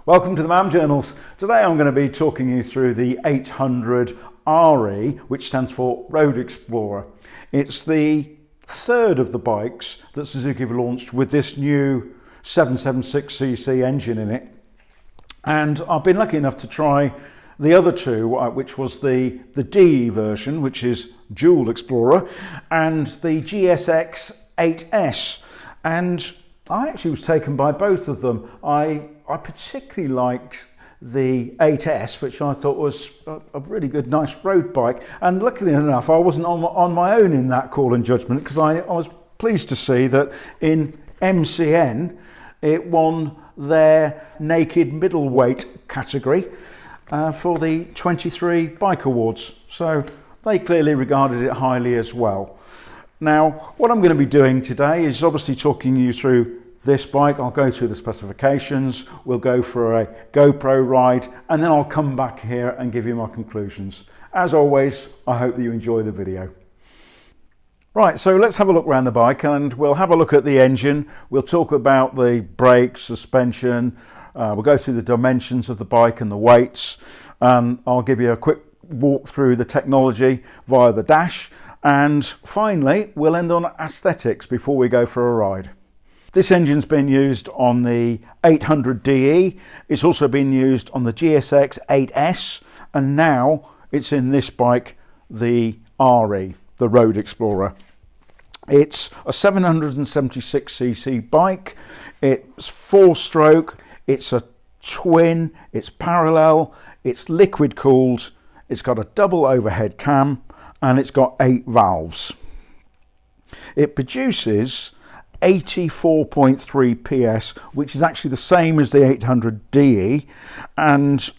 Welcome to the MAM Journals. Today I'm going to be talking you through the 800 RE, which stands for Road Explorer. It's the third of the bikes that Suzuki have launched with this new 776cc engine in it. And I've been lucky enough to try the other two, which was the DE version, which is Dual Explorer, and the GSX 8S. And I actually was taken by both of them. I particularly liked the 8S, which I thought was a really good, nice road bike. And luckily enough, I wasn't on my own in that call and judgment, because I was pleased to see that in MCN, it won their naked middleweight category for the 23 Bike Awards. So they clearly regarded it highly as well. Now, what I'm going to be doing today is obviously talking you through this bike. I'll go through the specifications, we'll go for a GoPro ride, and then I'll come back here and give you my conclusions. As always, I hope that you enjoy the video. Right, so let's have a look around the bike, and we'll have a look at the engine. We'll talk about the brakes, suspension, we'll go through the dimensions of the bike and the weights. I'll give you a quick walk through the technology via the dash, and finally we'll end on aesthetics before we go for a ride. This engine's been used on the 800 DE, it's also been used on the GSX 8S, and now it's in this bike, the RE, the Road Explorer. It's a 776cc bike, it's 4-stroke, it's a twin, it's parallel, it's liquid cooled, it's got a double overhead cam, and it's got 8 valves. It produces 84.3 PS, which is actually the same as the 800 DE, and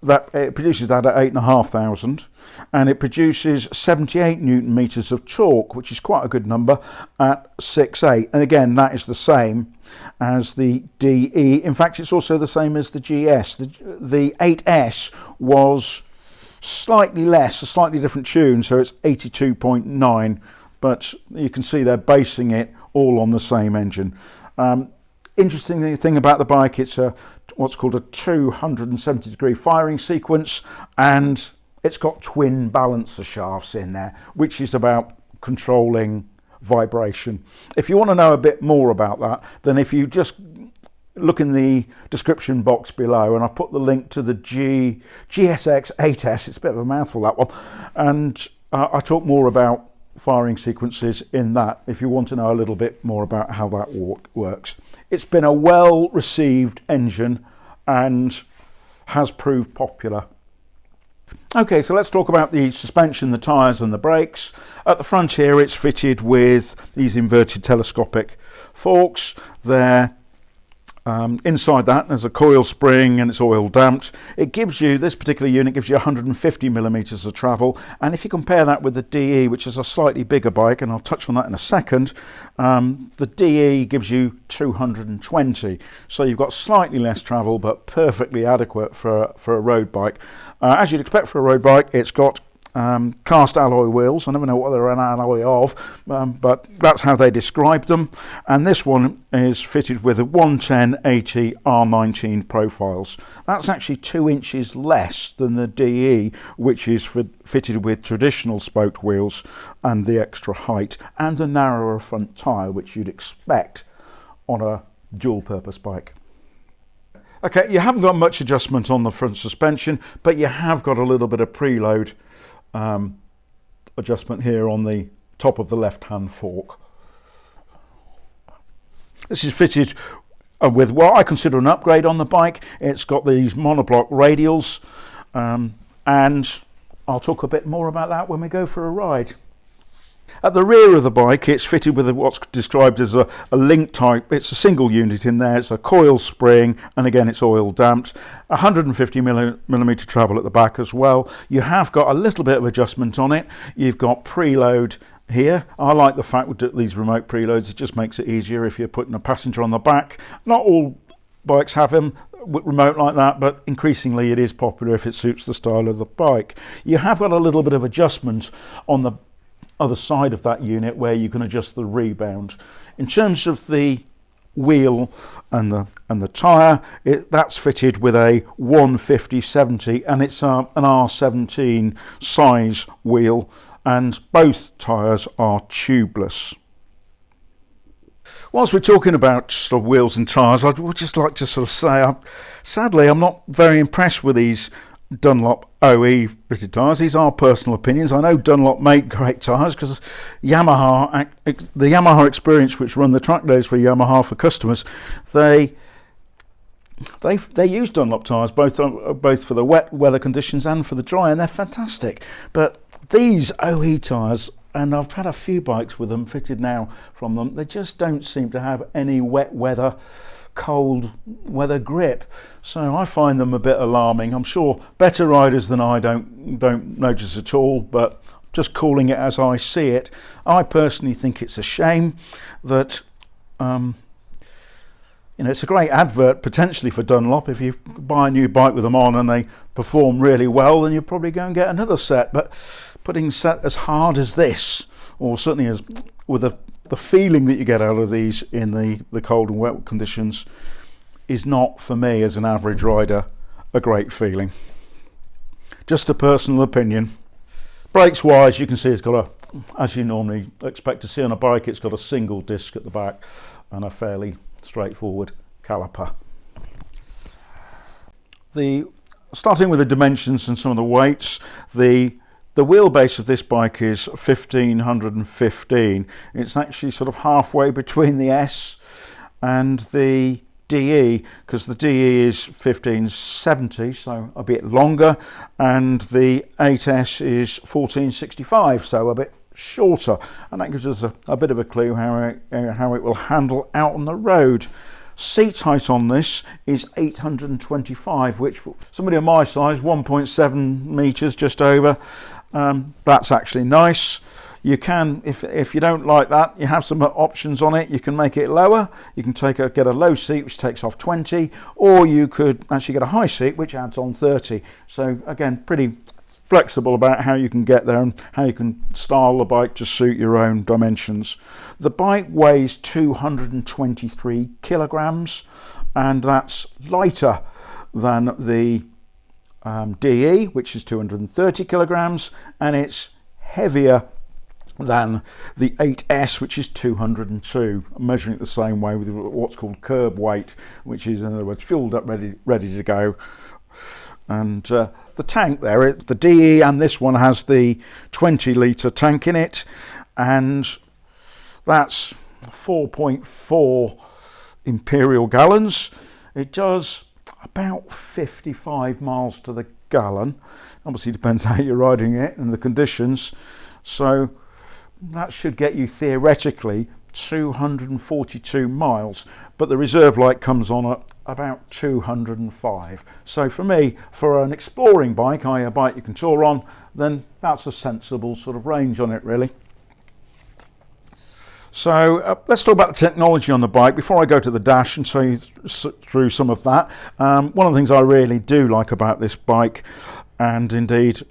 that it produces that at 8,500, and it produces 78 Newton meters of torque, which is quite a good number at 6.8, and again that is the same as the DE. In fact, it's also the same as the GS. The 8S was slightly less, a slightly different tune, so it's 82.9, but you can see they're basing it all on the same engine. Interesting thing about the bike, it's what's called a 270 degree firing sequence, and it's got twin balancer shafts in there, which is about controlling vibration. If you want to know a bit more about that, then if you just look in the description box below, and I've put the link to the GSX 8S, it's a bit of a mouthful that one, and I talk more about firing sequences in that if you want to know a little bit more about how that works. It's been a well received engine and has proved popular. Okay, so let's talk about the suspension, the tyres and the brakes. At the front here it's fitted with these inverted telescopic forks. They're inside that there's a coil spring and it's oil damped. It gives you, this particular unit gives you 150 millimeters of travel, and if you compare that with the DE, which is a slightly bigger bike, and I'll touch on that in a second, the DE gives you 220, so you've got slightly less travel but perfectly adequate for a road bike. As you'd expect for a road bike, it's got cast alloy wheels. I never know what they're an alloy of, but that's how they describe them. And this one is fitted with a 110/80 R19 profiles. That's actually 2 inches less than the DE, which is fitted with traditional spoked wheels and the extra height and the narrower front tyre, which you'd expect on a dual purpose bike. Okay, you haven't got much adjustment on the front suspension, but you have got a little bit of preload adjustment here on the top of the left hand fork. This is fitted with what I consider an upgrade on the bike. It's got these monoblock radials, and I'll talk a bit more about that when we go for a ride. At the rear of the bike it's fitted with what's described as a link type. It's a single unit in there, it's a coil spring, and again it's oil damped. 150 millimeter travel at the back as well. You have got a little bit of adjustment on it. You've got preload here. I like the fact that these remote preloads, it just makes it easier if you're putting a passenger on the back. Not all bikes have them remote like that, but increasingly it is popular if it suits the style of the bike. You have got a little bit of adjustment on the other side of that unit where you can adjust the rebound. In terms of the wheel and the tyre, that's fitted with a 150/70, and it's an R17 size wheel, and both tyres are tubeless. Whilst we're talking about sort of wheels and tyres, I would just like to sort of say, sadly, I'm not very impressed with these Dunlop OE fitted tyres. These are personal opinions. I know Dunlop make great tyres because the Yamaha Experience, which run the track days for Yamaha for customers, they use Dunlop tyres both for the wet weather conditions and for the dry, and they're fantastic. But these OE tyres, and I've had a few bikes with them fitted now from them, they just don't seem to have any wet weather, cold weather grip, so I find them a bit alarming. I'm sure better riders than I don't notice at all, but just calling it as I see it, I personally think it's a shame that it's a great advert potentially for Dunlop. If you buy a new bike with them on and they perform really well, then you'll probably go and get another set. But putting a set as hard as this, or certainly as with the feeling that you get out of these in the cold and wet conditions, is not, for me as an average rider, a great feeling. Just a personal opinion. Brakes wise, you can see it's got as you normally expect to see on a bike, it's got a single disc at the back and a fairly straightforward caliper. Starting with the dimensions and some of the weights, the wheelbase of this bike is 1515. It's actually sort of halfway between the S and the DE, because the DE is 1570, so a bit longer, and the 8S is 1465, so a bit shorter, and that gives us a bit of a clue how it will handle out on the road. Seat height on this is 825, which somebody of my size, 1.7 meters, just over. That's actually nice. You can, if you don't like that, you have some options on it. You can make it lower. You can get a low seat, which takes off 20, or you could actually get a high seat, which adds on 30. So again, pretty flexible about how you can get there and how you can style the bike to suit your own dimensions. The bike weighs 223 kilograms, and that's lighter than the DE, which is 230 kilograms, and it's heavier than the 8S, which is 202. I'm measuring it the same way with what's called curb weight, which is, in other words, fueled up, ready to go. And the tank there, the DE and this one has the 20 litre tank in it, and that's 4.4 imperial gallons. It does about 55 miles to the gallon. Obviously depends how you're riding it and the conditions, so that should get you theoretically 242 miles, but the reserve light comes on at about 205. So for me, for an exploring bike, a bike you can tour on, then that's a sensible sort of range on it, really. So let's talk about the technology on the bike before I go to the dash and show you through some of that. One of the things I really do like about this bike, and indeed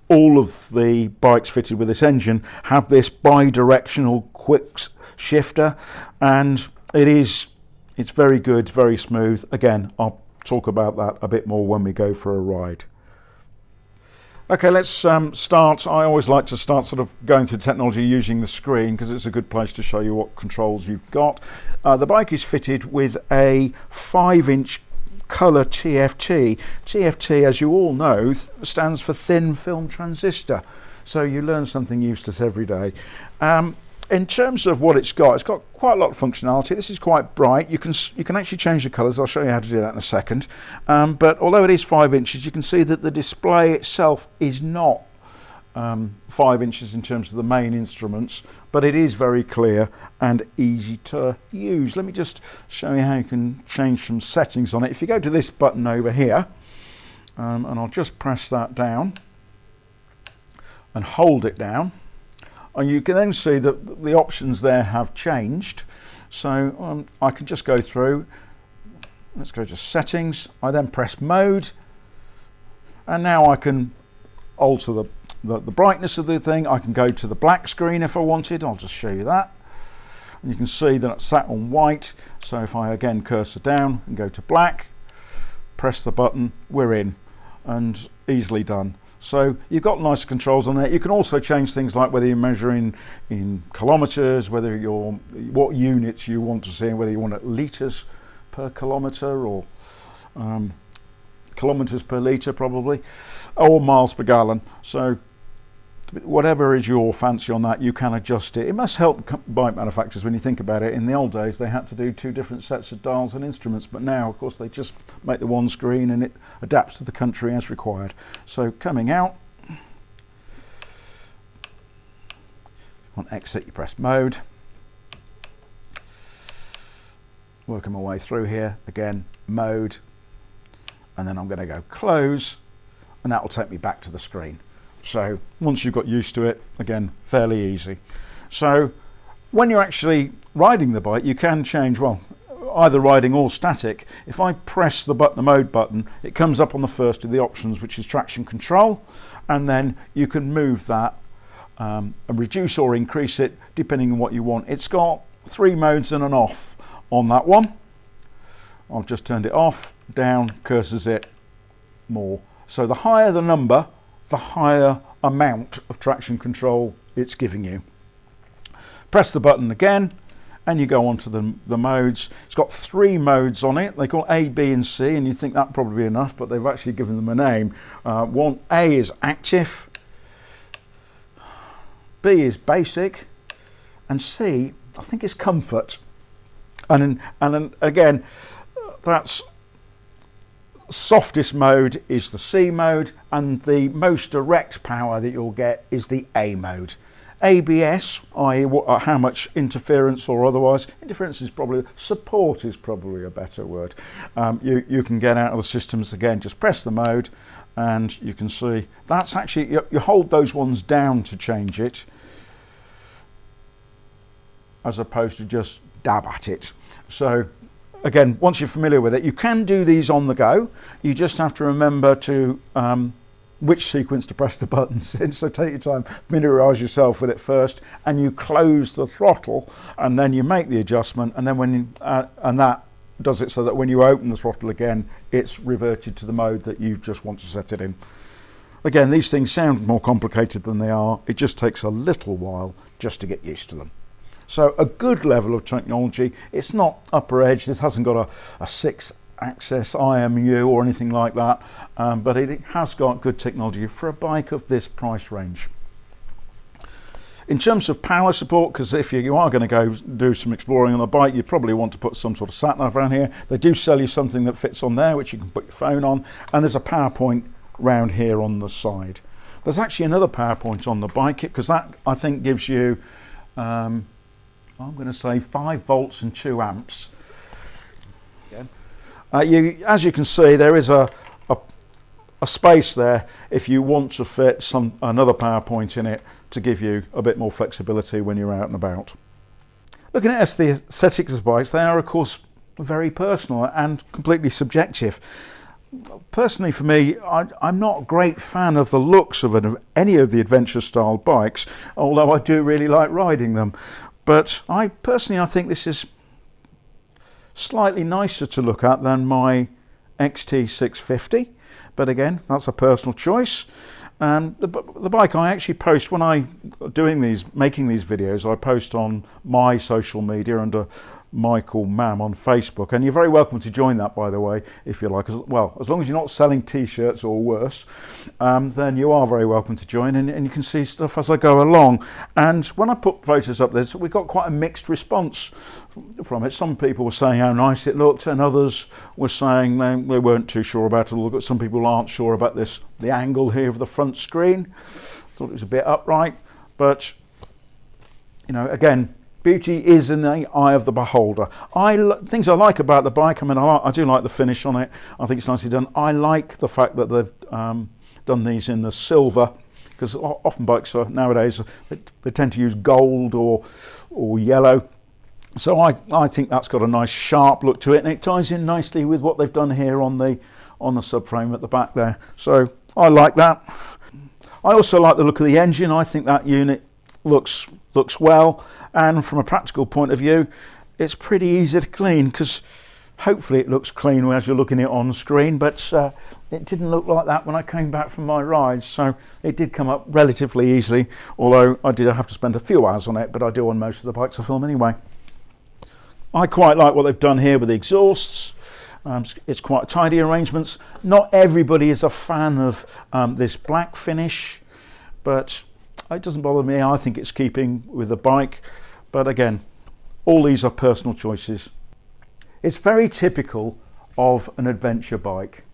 all of the bikes fitted with this engine, have this bi-directional quick shifter, and it's very good, very smooth. Again, I'll talk about that a bit more when we go for a ride. Okay, let's start. I always like to start sort of going through technology using the screen because it's a good place to show you what controls you've got. The bike is fitted with a 5-inch colour TFT. TFT, as you all know, stands for thin film transistor. So you learn something useless every day. In terms of what it's got quite a lot of functionality. This is quite bright. You can actually change the colours. I'll show you how to do that in a second. But although it is 5 inches, you can see that the display itself is not 5 inches in terms of the main instruments, but it is very clear and easy to use. Let me just show you how you can change some settings on it. If you go to this button over here, and I'll just press that down and hold it down, and you can then see that the options there have changed. So I can just go through. Let's go to settings. I then press mode, and now I can alter the brightness of the thing. I can go to the black screen if I wanted. I'll just show you that. and you can see that it's sat on white. So if I again cursor down and go to black, press the button, we're in, and easily done. So you've got nice controls on there. You can also change things like whether you're measuring in kilometres, whether you're what units you want to see, whether you want it litres per kilometre or kilometres per litre probably, or miles per gallon. So whatever is your fancy on that, you can adjust it. It must help bike manufacturers when you think about it. In the old days they had to do two different sets of dials and instruments, but now of course they just make the one screen and it adapts to the country as required. So coming out, on exit you press mode, working my way through here, again mode, and then I'm going to go close, and that will take me back to the screen. So once you've got used to it, again, fairly easy. So when you're actually riding the bike, you can change, well, either riding or static. If I press the mode button, it comes up on the first of the options, which is traction control, and then you can move that and reduce or increase it depending on what you want. It's got 3 modes and an off on that one. I've just turned it off, down, cursors it, more. So the higher the number, the higher amount of traction control it's giving you. Press the button again and you go on to the modes. It's got 3 modes on it. They call A, B and C, and you think that'd probably be enough, but they've actually given them a name. One, A is active, B is basic, and C I think is comfort. And again, that's softest mode is the C mode, and the most direct power that you'll get is the A mode. ABS, i.e. how much interference or otherwise, interference is probably, support is probably a better word, you can get out of the systems. Again, just press the mode and you can see that's actually, you hold those ones down to change it as opposed to just dab at it. So again, once you're familiar with it, you can do these on the go. You just have to remember to which sequence to press the buttons in. So take your time, familiarise yourself with it first, and you close the throttle, and then you make the adjustment, and then when you, and that does it so that when you open the throttle again, it's reverted to the mode that you just want to set it in. Again, these things sound more complicated than they are. It just takes a little while just to get used to them. So a good level of technology. It's not upper edge. This hasn't got a 6-axis IMU or anything like that, but it has got good technology for a bike of this price range. In terms of power support, because if you are going to go do some exploring on the bike, you probably want to put some sort of sat nav around here. They do sell you something that fits on there, which you can put your phone on, and there's a power point round here on the side. There's actually another power point on the bike, because that I think gives you I'm going to say 5 volts and 2 amps. As you can see, there is a space there if you want to fit another power point in it to give you a bit more flexibility when you're out and about. Looking at the aesthetics of bikes, they are of course very personal and completely subjective. Personally for me, I'm not a great fan of the looks of any of the adventure style bikes, although I do really like riding them. But I think this is slightly nicer to look at than my XT650. But again, that's a personal choice. And the bike I actually post when making these videos, I post on my social media under Michael MAM on Facebook, and you're very welcome to join that, by the way, if you like. Well, as long as you're not selling t-shirts or worse, then you are very welcome to join, and you can see stuff as I go along. And when I put photos up there, we got quite a mixed response from it. Some people were saying how nice it looked, and others were saying they weren't too sure about it. Some people aren't sure about the angle here of the front screen. Thought it was a bit upright, but again, beauty is in the eye of the beholder. Things I like about the bike, I do like the finish on it. I think it's nicely done. I like the fact that they've done these in the silver, because often bikes nowadays they tend to use gold or yellow. So I think that's got a nice sharp look to it, and it ties in nicely with what they've done here on the subframe at the back there. So I like that. I also like the look of the engine. I think that unit looks well, and from a practical point of view, it's pretty easy to clean, because hopefully it looks clean as you're looking at it on screen, but it didn't look like that when I came back from my rides, so it did come up relatively easily, although I did have to spend a few hours on it, but I do on most of the bikes I film anyway. I quite like what they've done here with the exhausts. It's quite tidy arrangements. Not everybody is a fan of this black finish, but it doesn't bother me. I think it's keeping with the bike, but again, all these are personal choices. It's very typical of an adventure bike.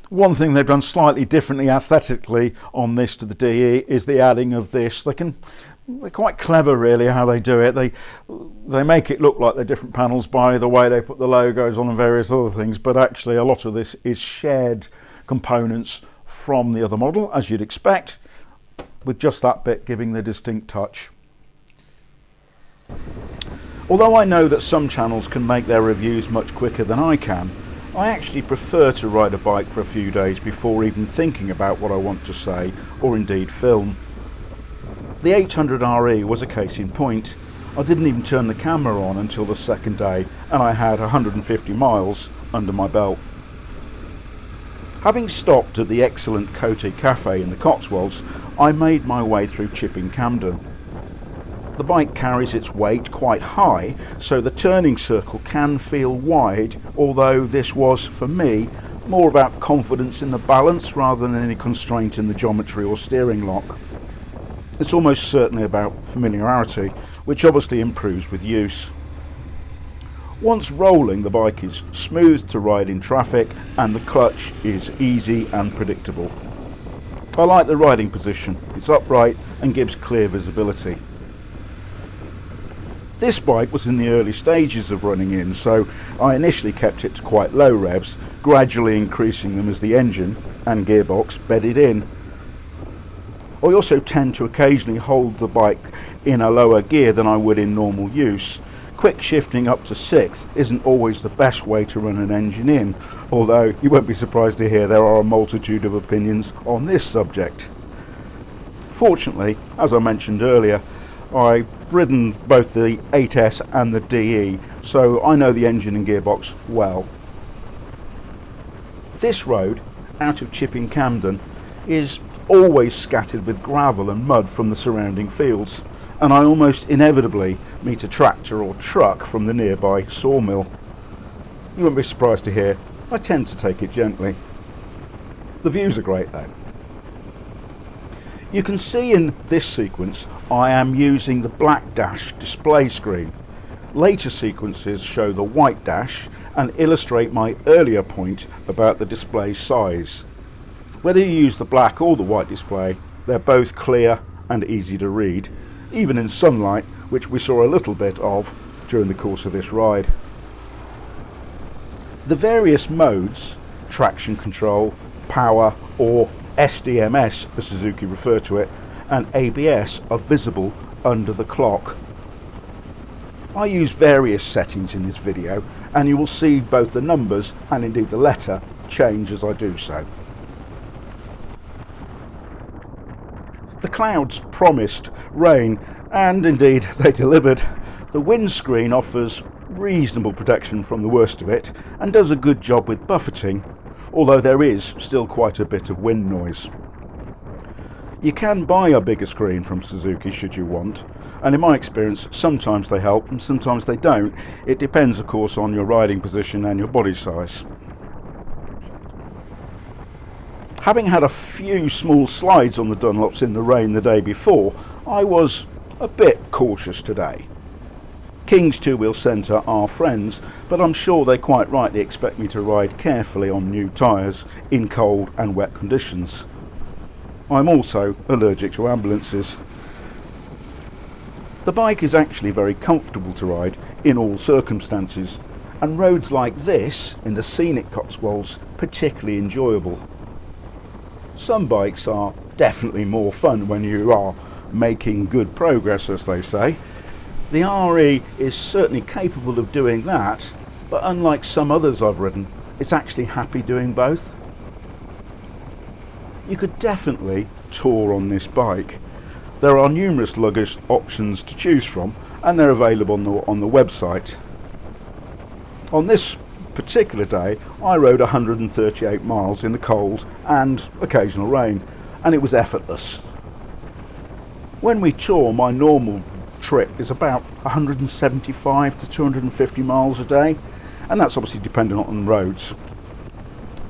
One thing they've done slightly differently aesthetically on this to the DE is the adding of this. They're quite clever really how they do it. They make it look like they're different panels by the way they put the logos on and various other things, but actually a lot of this is shared components from the other model, as you'd expect, with just that bit giving the distinct touch. Although I know that some channels can make their reviews much quicker than I can, I actually prefer to ride a bike for a few days before even thinking about what I want to say or indeed film. The 800RE was a case in point. I didn't even turn the camera on until the second day, and I had 150 miles under my belt. Having stopped at the excellent Cote Cafe in the Cotswolds, I made my way through Chipping Campden. The bike carries its weight quite high, so the turning circle can feel wide, although this was, for me, more about confidence in the balance rather than any constraint in the geometry or steering lock. It's almost certainly about familiarity, which obviously improves with use. Once rolling, the bike is smooth to ride in traffic and the clutch is easy and predictable. I like the riding position. It's upright and gives clear visibility. This bike was in the early stages of running in, so I initially kept it to quite low revs, gradually increasing them as the engine and gearbox bedded in. I also tend to occasionally hold the bike in a lower gear than I would in normal use. Quick shifting up to 6th isn't always the best way to run an engine in, although you won't be surprised to hear there are a multitude of opinions on this subject. Fortunately, as I mentioned earlier, I've ridden both the 8S and the DE, so I know the engine and gearbox well. This road, out of Chipping Campden, is always scattered with gravel and mud from the surrounding fields, and I almost inevitably meet a tractor or truck from the nearby sawmill. You won't be surprised to hear I tend to take it gently. The views are great though. You can see in this sequence I am using the black dash display screen. Later sequences show the white dash and illustrate my earlier point about the display size. Whether you use the black or the white display, they're both clear and easy to read, even in sunlight, which we saw a little bit of during the course of this ride. The various modes, traction control, power, or SDMS as Suzuki refer to it, and ABS are visible under the clock. I use various settings in this video, and you will see both the numbers and indeed the letter change as I do so. The clouds promised rain, and indeed they delivered. The windscreen offers reasonable protection from the worst of it and does a good job with buffeting, although there is still quite a bit of wind noise. You can buy a bigger screen from Suzuki should you want, and in my experience sometimes they help and sometimes they don't. It depends of course on your riding position and your body size. Having had a few small slides on the Dunlops in the rain the day before, I was a bit cautious today. King's Two-Wheel Centre are friends, but I'm sure they quite rightly expect me to ride carefully on new tyres in cold and wet conditions. I'm also allergic to ambulances. The bike is actually very comfortable to ride in all circumstances, and roads like this in the scenic Cotswolds particularly enjoyable. Some bikes are definitely more fun when you are making good progress, as they say. The RE is certainly capable of doing that, but unlike some others I've ridden, it's actually happy doing both. You could definitely tour on this bike. There are numerous luggage options to choose from, and they're available on the website. On this particular day, I rode 138 miles in the cold and occasional rain, and it was effortless. When we tour, my normal trip is about 175 to 250 miles a day, and that's obviously dependent on roads.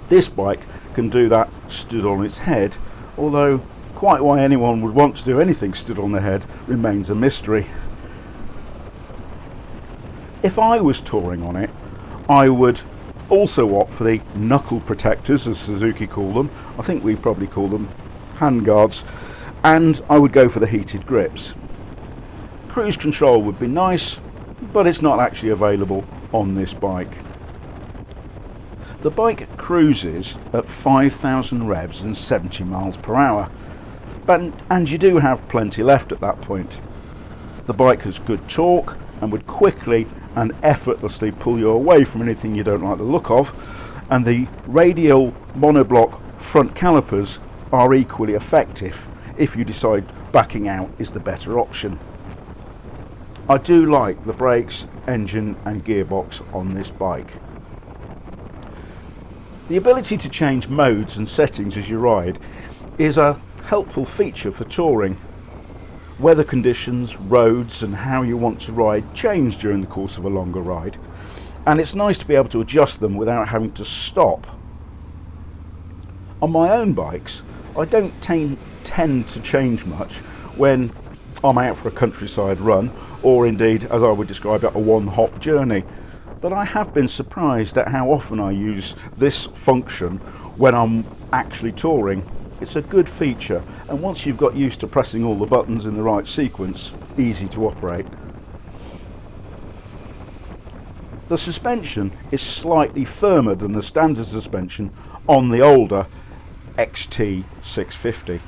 This bike can do that stood on its head, although quite why anyone would want to do anything stood on their head remains a mystery. If I was touring on it, I would also opt for the knuckle protectors, as Suzuki call them. I think we probably call them handguards, and I would go for the heated grips. Cruise control would be nice, but it's not actually available on this bike. The bike cruises at 5,000 revs and 70 miles per hour. And you do have plenty left at that point. The bike has good torque and would quickly and effortlessly pull you away from anything you don't like the look of, and the radial monoblock front calipers are equally effective if you decide backing out is the better option. I do like the brakes, engine and gearbox on this bike. The ability to change modes and settings as you ride is a helpful feature for touring. Weather conditions, roads and how you want to ride change during the course of a longer ride, and it's nice to be able to adjust them without having to stop. On my own bikes, I don't tend to change much when I'm out for a countryside run, or indeed, as I would describe it, a one-hop journey. But I have been surprised at how often I use this function when I'm actually touring. It's a good feature, and once you've got used to pressing all the buttons in the right sequence, easy to operate. The suspension is slightly firmer than the standard suspension on the older XT650.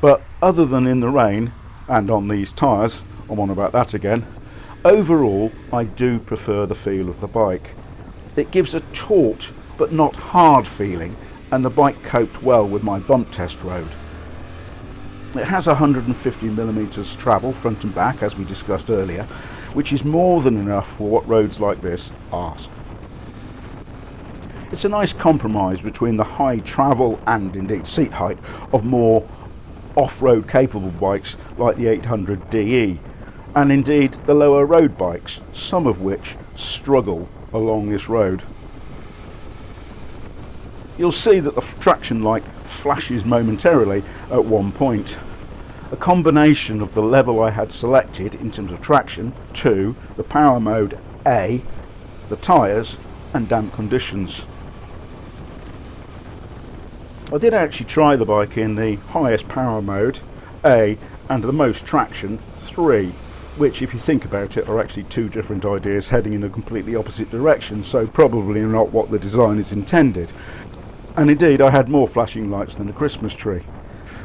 But other than in the rain and on these tyres, I'm on about that again, overall I do prefer the feel of the bike. It gives a taut but not hard feeling, and the bike coped well with my bump test road. It has 150mm travel front and back, as we discussed earlier, which is more than enough for what roads like this ask. It's a nice compromise between the high travel and indeed seat height of more off-road capable bikes like the 800DE, and indeed the lower road bikes, some of which struggle along this road. You'll see that the traction light flashes momentarily at one point. A combination of the level I had selected in terms of traction, 2, the power mode A, the tyres and damp conditions. I did actually try the bike in the highest power mode, A, and the most traction, 3, which if you think about it are actually two different ideas heading in a completely opposite direction, so probably not what the design is intended. And indeed I had more flashing lights than a Christmas tree.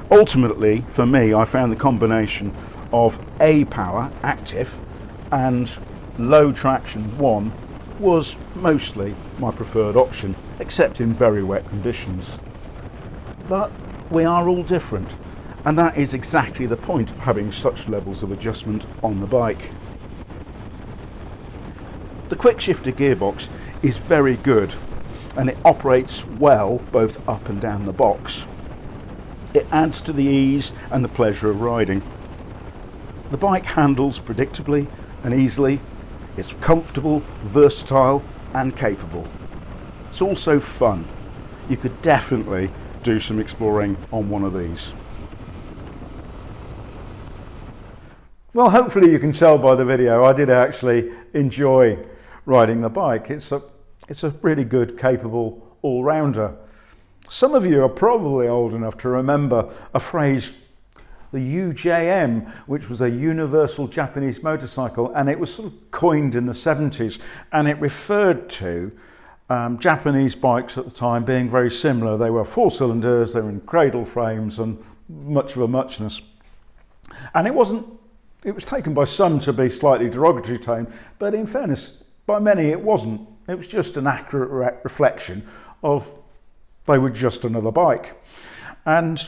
Ultimately, for me, I found the combination of A power, active, and low traction 1 was mostly my preferred option, except in very wet conditions. But we are all different, and that is exactly the point of having such levels of adjustment on the bike. The quick shifter gearbox is very good, and it operates well both up and down the box. It adds to the ease and the pleasure of riding. The bike handles predictably and easily. It's comfortable, versatile and capable. It's also fun. You could definitely do some exploring on one of these. Well, hopefully you can tell by the video I did actually enjoy riding the bike. It's a really good, capable all-rounder. Some of you are probably old enough to remember a phrase, the UJM, which was a universal Japanese motorcycle, and it was sort of coined in the 70s, and it referred to Japanese bikes at the time being very similar. They were 4 cylinders, they were in cradle frames and much of a muchness. And it was taken by some to be slightly derogatory tone, but in fairness, by many it wasn't. It was just an accurate reflection of they were just another bike. And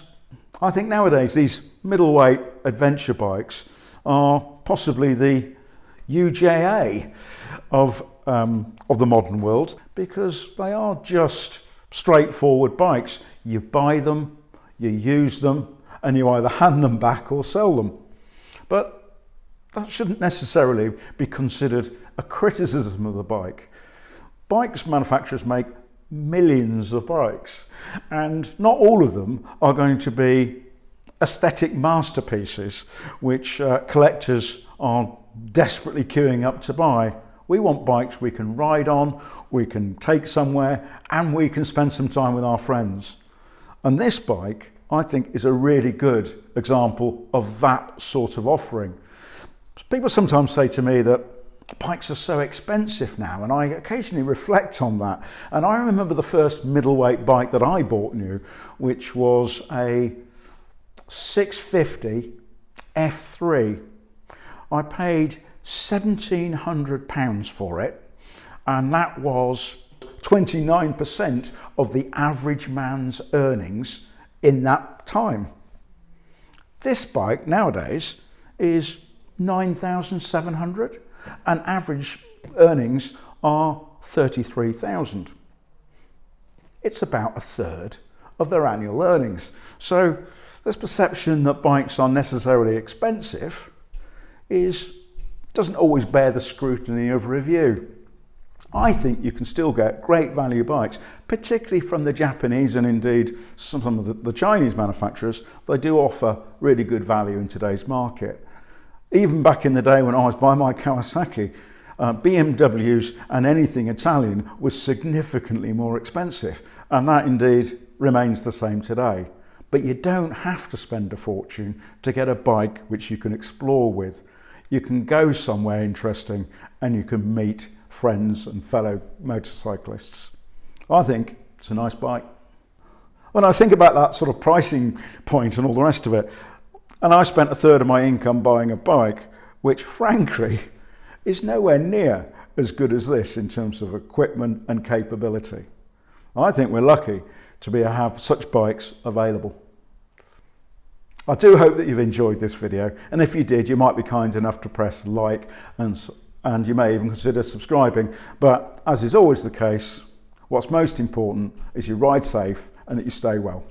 I think nowadays these middleweight adventure bikes are possibly the UJA of the modern world, because they are just straightforward bikes. You buy them, you use them, and you either hand them back or sell them. But that shouldn't necessarily be considered a criticism of the bike. Bikes manufacturers make millions of bikes, and not all of them are going to be aesthetic masterpieces which collectors are desperately queuing up to buy. We want bikes we can ride on, we can take somewhere, and we can spend some time with our friends. And this bike, I think, is a really good example of that sort of offering. People sometimes say to me that bikes are so expensive now, and I occasionally reflect on that. And I remember the first middleweight bike that I bought new, which was a 650 F3. I paid £1,700 for it, and that was 29% of the average man's earnings in that time. This bike nowadays is 9,700, and average earnings are 33,000. It's about a third of their annual earnings. So this perception that bikes are necessarily expensive doesn't always bear the scrutiny of review. I think you can still get great value bikes, particularly from the Japanese and indeed some of the Chinese manufacturers. They do offer really good value in today's market. Even back in the day when I was buying my Kawasaki, BMWs and anything Italian was significantly more expensive, and that indeed remains the same today. But you don't have to spend a fortune to get a bike which you can explore with. You can go somewhere interesting and you can meet friends and fellow motorcyclists. I think it's a nice bike. When I think about that sort of pricing point and all the rest of it, and I spent a third of my income buying a bike, which frankly is nowhere near as good as this in terms of equipment and capability. I think we're lucky to be able to have such bikes available. I do hope that you've enjoyed this video, and if you did, you might be kind enough to press like, and you may even consider subscribing. But as is always the case, what's most important is you ride safe and that you stay well.